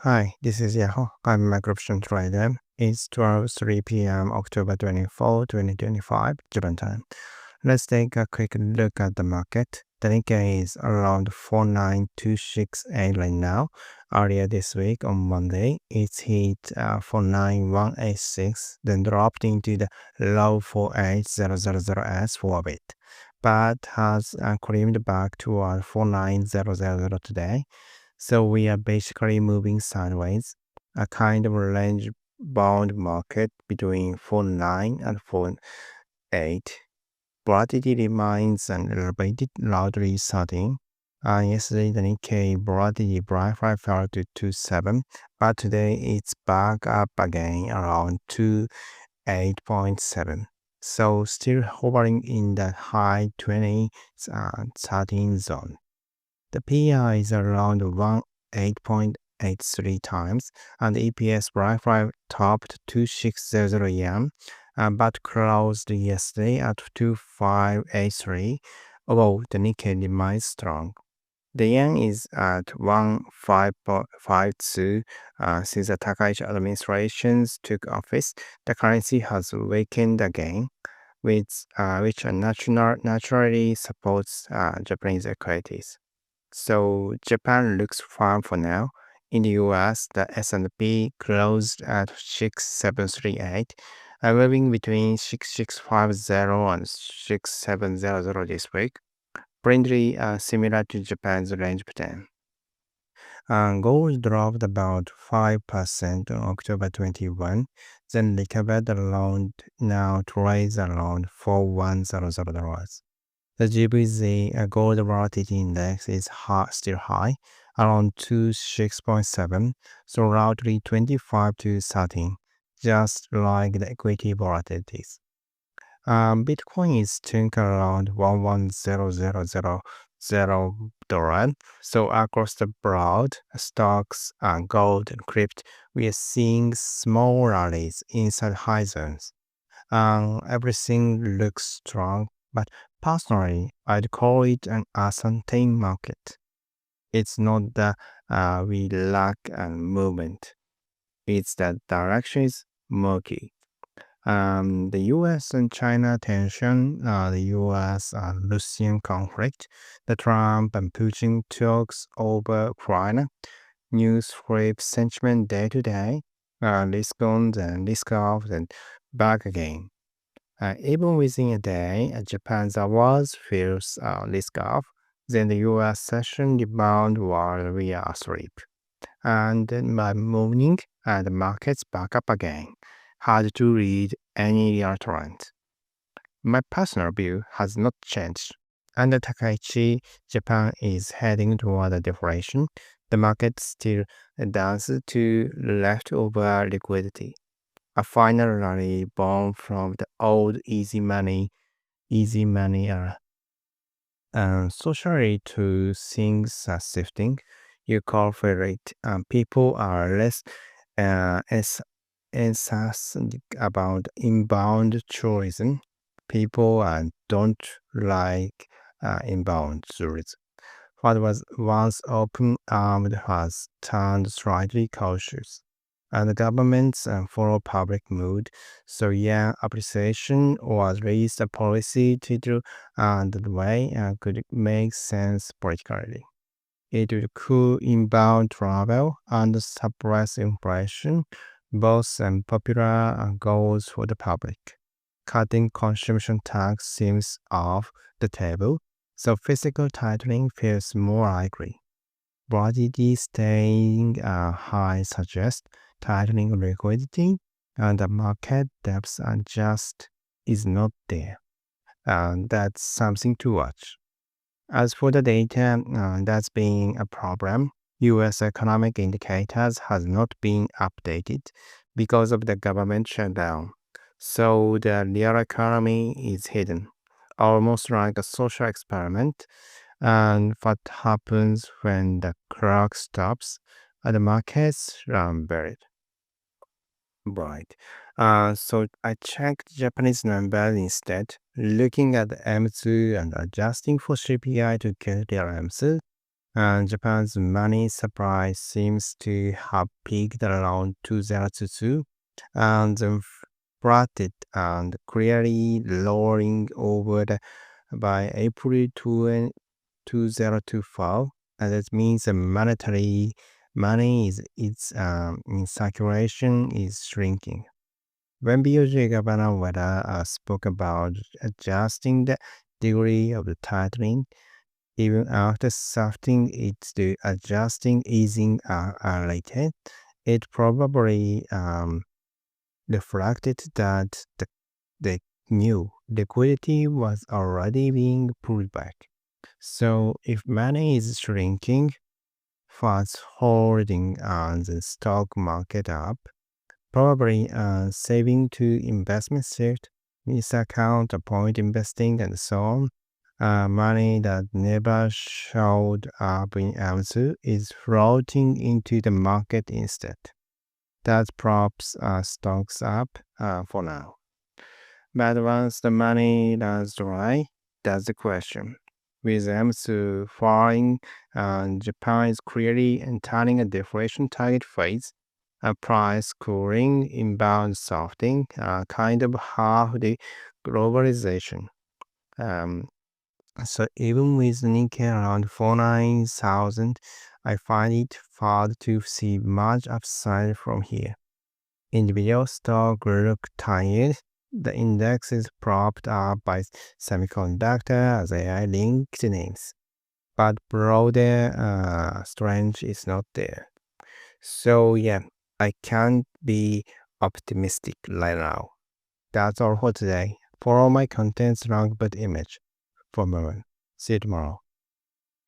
Hi, this is Yahoo. I'm a micro-option trader. It's 12:03 p.m. October 24, 2025, Japan time. Let's take a quick look at the market. The Nikkei is around 49268 right now. Earlier this week on Monday, it hit 49186, then dropped into the low 48000s for a bit, but has climbed back toward 49000 today. So we are basically moving sideways, a kind of range bound market between 4.9 and 4.8. Volatility remains elevated, loudly starting. Yesterday, the Nikkei volatility briefly fell to 2.7, but today it's back up again around 2.8.7. So still hovering in the high 20s 13 zone. The PI is around 8.83 times, and the EPS briefly topped 2600 yen, but closed yesterday at 2583, although the Nikkei remains strong. The yen is at 1552 since the Takaichi administrations took office. The currency has weakened again, which naturally supports Japanese equities. So Japan looks firm for now. In the US, the S&P closed at 6738, moving between 6650 and 6700 this week, friendly similar to Japan's range pattern. Gold dropped about 5% on October 21, then recovered around now trades around $4100. The GBZ Gold Volatility Index is still high, around 26.7, so roughly 25 to 13, just like the equity volatilities. Bitcoin is tuned around $11,000, so across the broad stocks, gold, and crypto, we are seeing small rallies inside high zones. Everything looks strong, but personally, I'd call it an uncertain market. It's not that we lack movement. It's that direction is murky. The U.S. and China tension, the U.S. Russian conflict, the Trump and Putin talks over Ukraine, news flips sentiment day to day, risk on and risk off and back again. Even within a day, Japan's awards feels risk off, then the US session rebound while we are asleep. And then by morning, the markets back up again. Hard to read any real trend. My personal view has not changed. Under Takaichi, Japan is heading toward a deflation. The market still dances to leftover liquidity. A final rally born from the old easy money era. Socially, too, things are shifting. You cooperate, people are less enthusiastic about inbound tourism. People don't like inbound tourism. What was once open-armed has turned slightly cautious, and the governments follow public mood. So yeah, appreciation or at least a policy title and the way could make sense politically. It would cool inbound travel and suppress inflation, both popular goals for the public. Cutting consumption tax seems off the table, so physical tightening feels more likely. Volatility staying high suggests tightening liquidity, and the market depth just is not there. That's something to watch. As for the data, that's been a problem. U.S. economic indicators has not been updated because of the government shutdown. So the real economy is hidden, almost like a social experiment. And what happens when the clock stops? The markets run buried. Right. So I checked Japanese numbers instead, looking at the M2 and adjusting for CPI to get their M2. And Japan's money supply seems to have peaked around 2022 and then flattened and clearly lowering over by April 2025. And that means the monetary money in circulation is shrinking. When BOJ Governor Wada spoke about adjusting the degree of the tightening, even after softening it to adjusting easing later, it probably reflected that the new liquidity was already being pulled back. So if money is shrinking, funds holding on the stock market up, probably saving to investment shift, this account, point investing, and so on. Money that never showed up in Amazon is floating into the market instead. That props stocks up for now. But once the money runs dry, that's the question. With Amazon falling, Japan is clearly entering a deflation target phase. A price cooling, inbound softening, kind of half the globalization. Um, so even with Nikkei around 49,000, I find it hard to see much upside from here. Individual stock look tired. The index is propped up by semiconductor as AI linked names, but broader strength is not there. So yeah, I can't be optimistic right now. That's all for today. Follow my contents link but image for more. See you tomorrow.